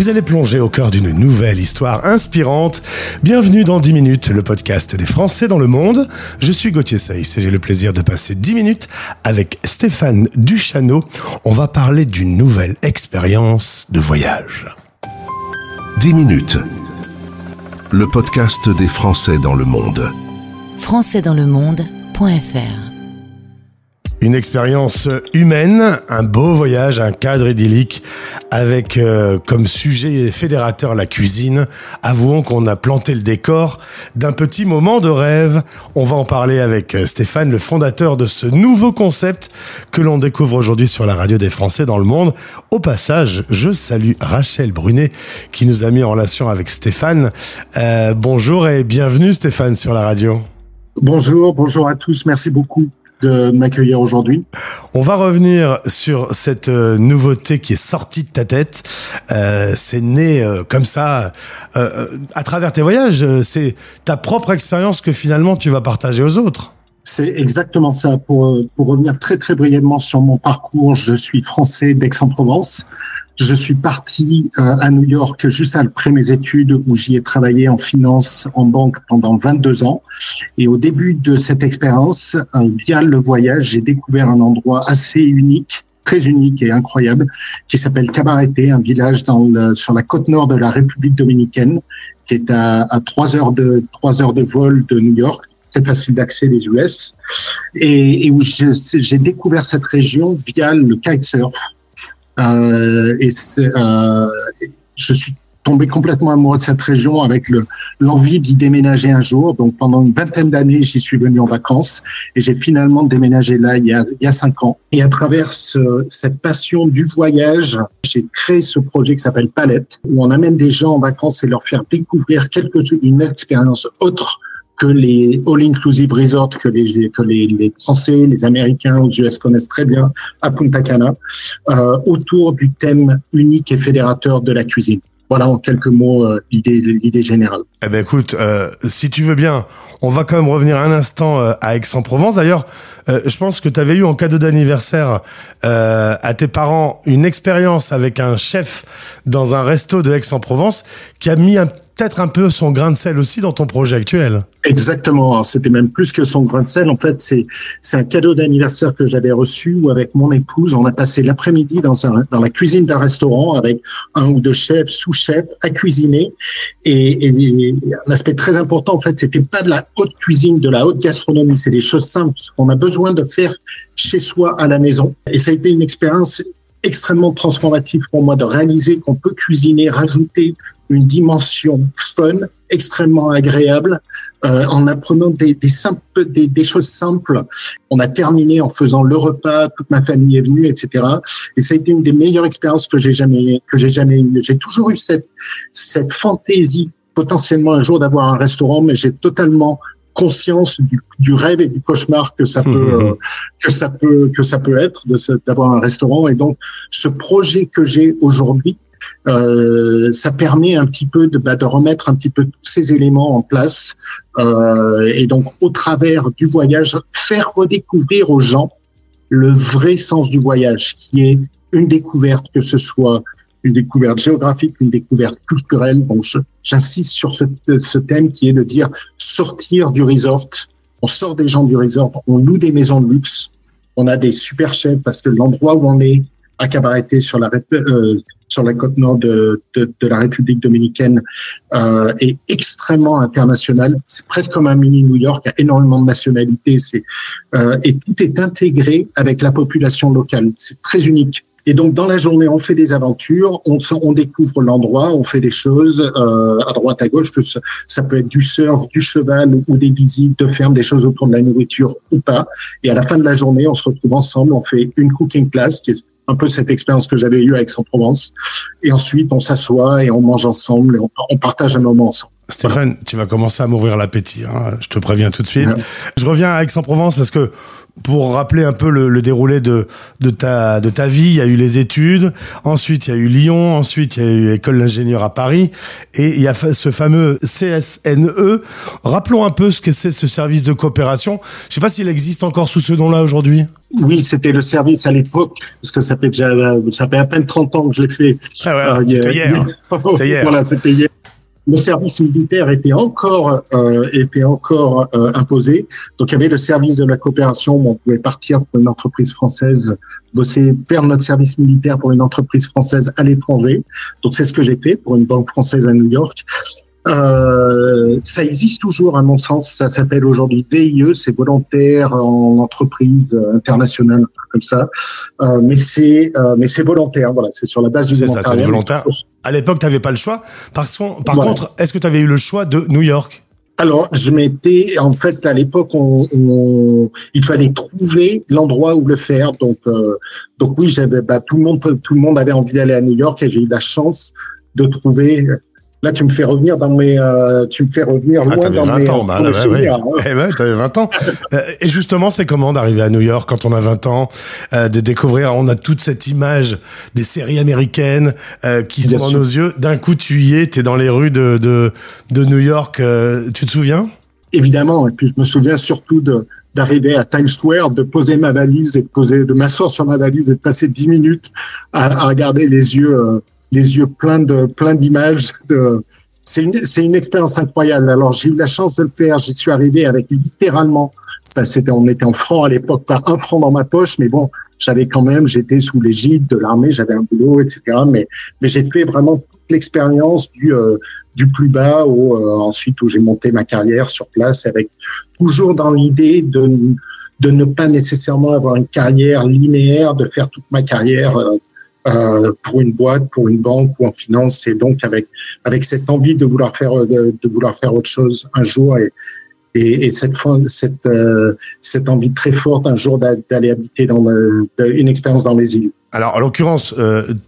Vous allez plonger au cœur d'une nouvelle histoire inspirante. Bienvenue dans 10 minutes, le podcast des Français dans le monde. Je suis Gauthier Seyss et j'ai le plaisir de passer 10 minutes avec Stéphane Duchano. On va parler d'une nouvelle expérience de voyage. 10 minutes, le podcast des Français dans le monde. Françaisdanslemonde.fr. Une expérience humaine, un beau voyage, un cadre idyllique avec comme sujet fédérateur la cuisine. Avouons qu'on a planté le décor d'un petit moment de rêve. On va en parler avec Stéphane, le fondateur de ce nouveau concept que l'on découvre aujourd'hui sur la radio des Français dans le monde. Au passage, je salue Rachel Brunet qui nous a mis en relation avec Stéphane. Bonjour et bienvenue Stéphane sur la radio. Bonjour à tous, merci beaucoup de m'accueillir aujourd'hui. On va revenir sur cette nouveauté qui est sortie de ta tête. C'est né comme ça à travers tes voyages. C'est ta propre expérience que finalement tu vas partager aux autres. C'est exactement ça. Pour revenir très très brièvement sur mon parcours, je suis français d'Aix-en-Provence. Je suis parti à New York juste après mes études où j'y ai travaillé en finance, en banque pendant 22 ans. Et au début de cette expérience, via le voyage, j'ai découvert un endroit assez unique, très unique et incroyable, qui s'appelle Cabarete, un village sur la côte nord de la République dominicaine, qui est à 3 heures de vol de New York. C'est facile d'accès des US. Et où j'ai découvert cette région via le kitesurf. Je suis tombé complètement amoureux de cette région avec l'envie d'y déménager un jour. Donc pendant une vingtaine d'années, j'y suis venu en vacances et j'ai finalement déménagé là il y a 5 ans. Et à travers cette passion du voyage, j'ai créé ce projet qui s'appelle Palette, où on amène des gens en vacances et leur faire découvrir une expérience autre que les all-inclusive resorts que les Français, les Américains aux US connaissent très bien à Punta Cana, autour du thème unique et fédérateur de la cuisine. Voilà en quelques mots l'idée générale. Eh ben écoute, si tu veux bien, on va quand même revenir un instant à Aix-en-Provence. D'ailleurs, je pense que tu avais eu en cadeau d'anniversaire à tes parents une expérience avec un chef dans un resto de Aix-en-Provence qui a mis peut-être un peu son grain de sel aussi dans ton projet actuel. Exactement. Alors, c'était même plus que son grain de sel. En fait, c'est un cadeau d'anniversaire que j'avais reçu où avec mon épouse, on a passé l'après-midi dans la cuisine d'un restaurant avec un ou deux chefs, sous-chefs à cuisiner. Et un aspect très important, en fait, c'était pas de la haute cuisine, de la haute gastronomie. C'est des choses simples qu'on a besoin de faire chez soi à la maison. Et ça a été une expérience extrêmement transformative pour moi de réaliser qu'on peut cuisiner, rajouter une dimension fun, extrêmement agréable, en apprenant des choses simples. On a terminé en faisant le repas, toute ma famille est venue, etc. Et ça a été une des meilleures expériences que j'ai jamais eues. J'ai toujours eu cette fantaisie potentiellement un jour d'avoir un restaurant, mais j'ai totalement conscience du rêve et du cauchemar que ça peut être d'avoir un restaurant. Et donc ce projet que j'ai aujourd'hui, ça permet un petit peu de remettre un petit peu tous ces éléments en place, et donc au travers du voyage faire redécouvrir aux gens le vrai sens du voyage, qui est une découverte, que ce soit une découverte géographique, une découverte culturelle. Donc, j'insiste sur ce thème qui est de dire sortir du resort. On sort des gens du resort, on loue des maisons de luxe. On a des super chefs parce que l'endroit où on est à Cabarete sur la côte nord de la République dominicaine est extrêmement international. C'est presque comme un mini New York, il y a énormément de nationalités. Et tout est intégré avec la population locale. C'est très unique. Et donc, dans la journée, on fait des aventures, on découvre l'endroit, on fait des choses à droite, à gauche, que ça peut être du surf, du cheval ou des visites de ferme, des choses autour de la nourriture ou pas. Et à la fin de la journée, on se retrouve ensemble, on fait une cooking class, qui est un peu cette expérience que j'avais eue à Aix-en-Provence. Et ensuite, on s'assoit et on mange ensemble et on partage un moment ensemble. Stéphane, tu vas commencer à m'ouvrir l'appétit, hein, je te préviens tout de suite. Ouais. Je reviens à Aix-en-Provence parce que pour rappeler un peu le déroulé de ta vie, il y a eu les études, ensuite il y a eu Lyon, ensuite il y a eu l'école d'ingénieur à Paris, et il y a ce fameux CSNE. Rappelons un peu ce que c'est ce service de coopération. Je sais pas s'il existe encore sous ce nom-là aujourd'hui. Oui, c'était le service à l'époque, parce que ça fait à peine 30 ans que je l'ai fait. Ah ouais, c'était hier. C'était hier. Voilà, c'était hier. Le service militaire était encore imposé. Donc il y avait le service de la coopération où on pouvait partir pour une entreprise française, faire notre service militaire pour une entreprise française à l'étranger. Donc c'est ce que j'ai fait pour une banque française à New York. Ça existe toujours à mon sens. Ça s'appelle aujourd'hui VIE, c'est volontaire en entreprise internationale comme ça. Mais c'est volontaire. Voilà, c'est sur la base du volontariat. C'est volontaire. À l'époque, tu n'avais pas le choix. Par contre, est-ce que tu avais eu le choix de New York? Alors, en fait, à l'époque, il fallait trouver l'endroit où le faire. Donc oui, tout le monde avait envie d'aller à New York et j'ai eu la chance de trouver. Là, tu me fais revenir loin dans mes souvenirs. Eh ben, t'avais 20 ans. Et justement, c'est comment d'arriver à New York quand on a 20 ans, de découvrir, on a toute cette image des séries américaines qui sont dans nos yeux. D'un coup, tu y es, t'es dans les rues de New York. Tu te souviens? Évidemment. Et puis, je me souviens surtout d'arriver à Times Square, de poser ma valise et de m'asseoir sur ma valise et de passer 10 minutes à regarder les yeux pleins d'images. C'est une expérience incroyable. Alors, j'ai eu la chance de le faire. J'y suis arrivé avec littéralement, on était en francs à l'époque, pas un franc dans ma poche, mais bon, j'étais sous l'égide de l'armée, j'avais un boulot, etc. Mais j'ai fait vraiment toute l'expérience du plus bas ensuite où j'ai monté ma carrière sur place avec toujours dans l'idée de ne pas nécessairement avoir une carrière linéaire, de faire toute ma carrière pour une boîte, pour une banque ou en finance, et donc avec cette envie de vouloir faire autre chose un jour et cette envie très forte un jour d'aller habiter une expérience dans les îles. Alors, en l'occurrence,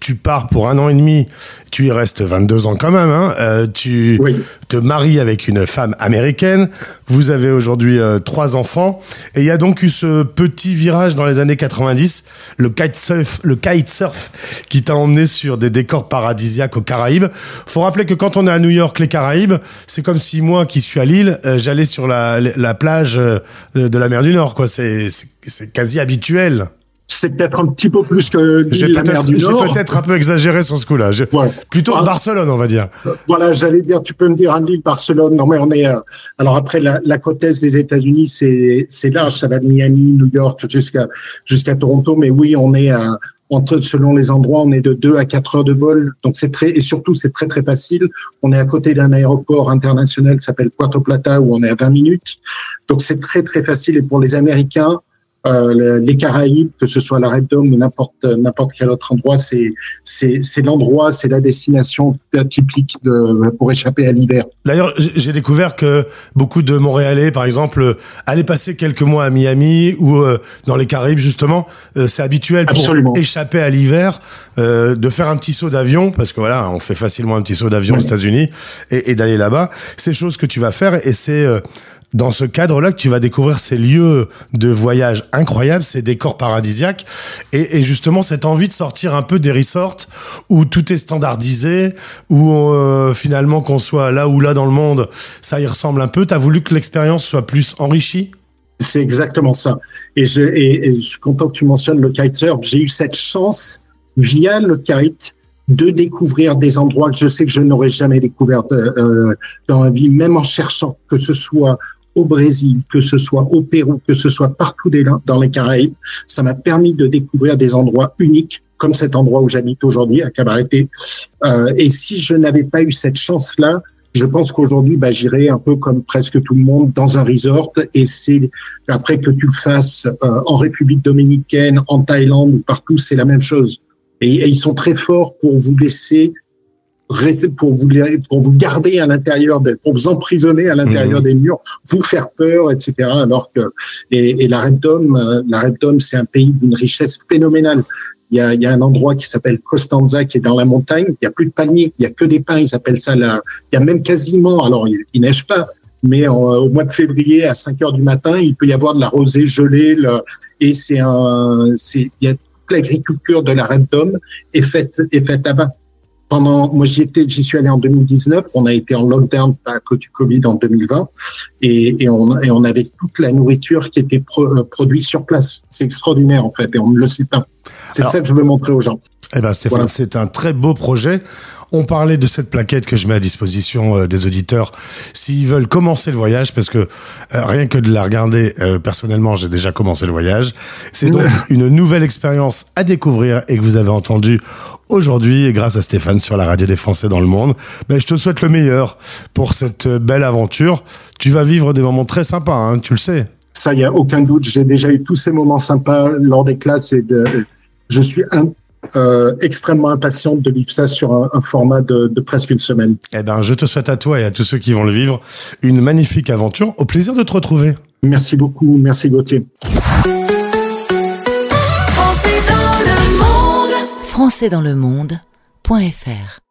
tu pars pour 1 an et demi, tu y restes 22 ans quand même, hein. Tu te maries avec une femme américaine, vous avez aujourd'hui 3 enfants, et il y a donc eu ce petit virage dans les années 90, le kitesurf qui t'a emmené sur des décors paradisiaques aux Caraïbes. Faut rappeler que quand on est à New York, les Caraïbes, c'est comme si moi qui suis à Lille, j'allais sur la plage de la mer du Nord, quoi. C'est quasi habituel. C'est peut-être un petit peu plus que la mer du Nord. J'ai peut-être un peu exagéré sur ce coup-là. Plutôt Barcelone, on va dire. Voilà, j'allais dire, tu peux me dire Lille, Barcelone. Non, mais on est. Alors après, la côte est des États-Unis, c'est large. Ça va de Miami, New York jusqu'à Toronto. Mais oui, on est selon les endroits, on est de 2 à 4 heures de vol. Donc et surtout, c'est très, très facile. On est à côté d'un aéroport international qui s'appelle Puerto Plata où on est à 20 minutes. Donc c'est très, très facile. Et pour les Américains, les Caraïbes, que ce soit la Repdome ou n'importe quel autre endroit, c'est l'endroit, c'est la destination typique pour échapper à l'hiver. D'ailleurs, j'ai découvert que beaucoup de Montréalais, par exemple, allaient passer quelques mois à Miami ou dans les Caraïbes, justement. C'est habituel pour échapper à l'hiver de faire un petit saut d'avion, parce que voilà, on fait facilement un petit saut d'avion aux États-Unis et d'aller là-bas. C'est chose que tu vas faire et c'est dans ce cadre-là que tu vas découvrir ces lieux de voyage incroyables, ces décors paradisiaques et justement cette envie de sortir un peu des resorts où tout est standardisé, où finalement qu'on soit là ou là dans le monde, ça y ressemble un peu. T'as voulu que l'expérience soit plus enrichie? C'est exactement ça. Et je suis content que tu mentionnes le kitesurf. J'ai eu cette chance via le kite de découvrir des endroits que je sais que je n'aurais jamais découvert dans ma vie, même en cherchant, que ce soit au Brésil, que ce soit au Pérou, que ce soit partout dans les Caraïbes. Ça m'a permis de découvrir des endroits uniques, comme cet endroit où j'habite aujourd'hui, à Cabarete. Et si je n'avais pas eu cette chance-là, je pense qu'aujourd'hui, j'irais un peu comme presque tout le monde dans un resort. Et c'est après que tu le fasses en République dominicaine, en Thaïlande ou partout, c'est la même chose. Et ils sont très forts pour vous laisser, pour vous garder à l'intérieur, pour vous emprisonner à l'intérieur des murs, vous faire peur, etc. Alors que et la Repdome, c'est un pays d'une richesse phénoménale. Il y a un endroit qui s'appelle Costanza, qui est dans la montagne. Il y a plus de palmiers, il y a que des pins. Ils appellent ça il y a même quasiment, alors il neige pas, mais au mois de février, à 5 heures du matin, il peut y avoir de la rosée gelée, et il y a toute l'agriculture de la Red Dome est faite là-bas. Moi, j'y suis allé en 2019. On a été en lockdown à cause du Covid en 2020, et on avait toute la nourriture qui était produite sur place. C'est extraordinaire en fait, et on ne le sait pas. C'est ça que je veux montrer aux gens. Eh ben Stéphane, voilà. C'est un très beau projet. On parlait de cette plaquette que je mets à disposition des auditeurs s'ils veulent commencer le voyage, parce que rien que de la regarder, personnellement, j'ai déjà commencé le voyage. C'est donc une nouvelle expérience à découvrir et que vous avez entendue aujourd'hui, et grâce à Stéphane sur la radio des Français dans le monde. Ben, je te souhaite le meilleur pour cette belle aventure. Tu vas vivre des moments très sympas, hein, tu le sais. Ça, il n'y a aucun doute. J'ai déjà eu tous ces moments sympas lors des classes, je suis extrêmement impatiente de vivre ça sur un format de presque une semaine. Eh ben, je te souhaite à toi et à tous ceux qui vont le vivre une magnifique aventure. Au plaisir de te retrouver. Merci beaucoup. Merci Gauthier. Français dans le monde.fr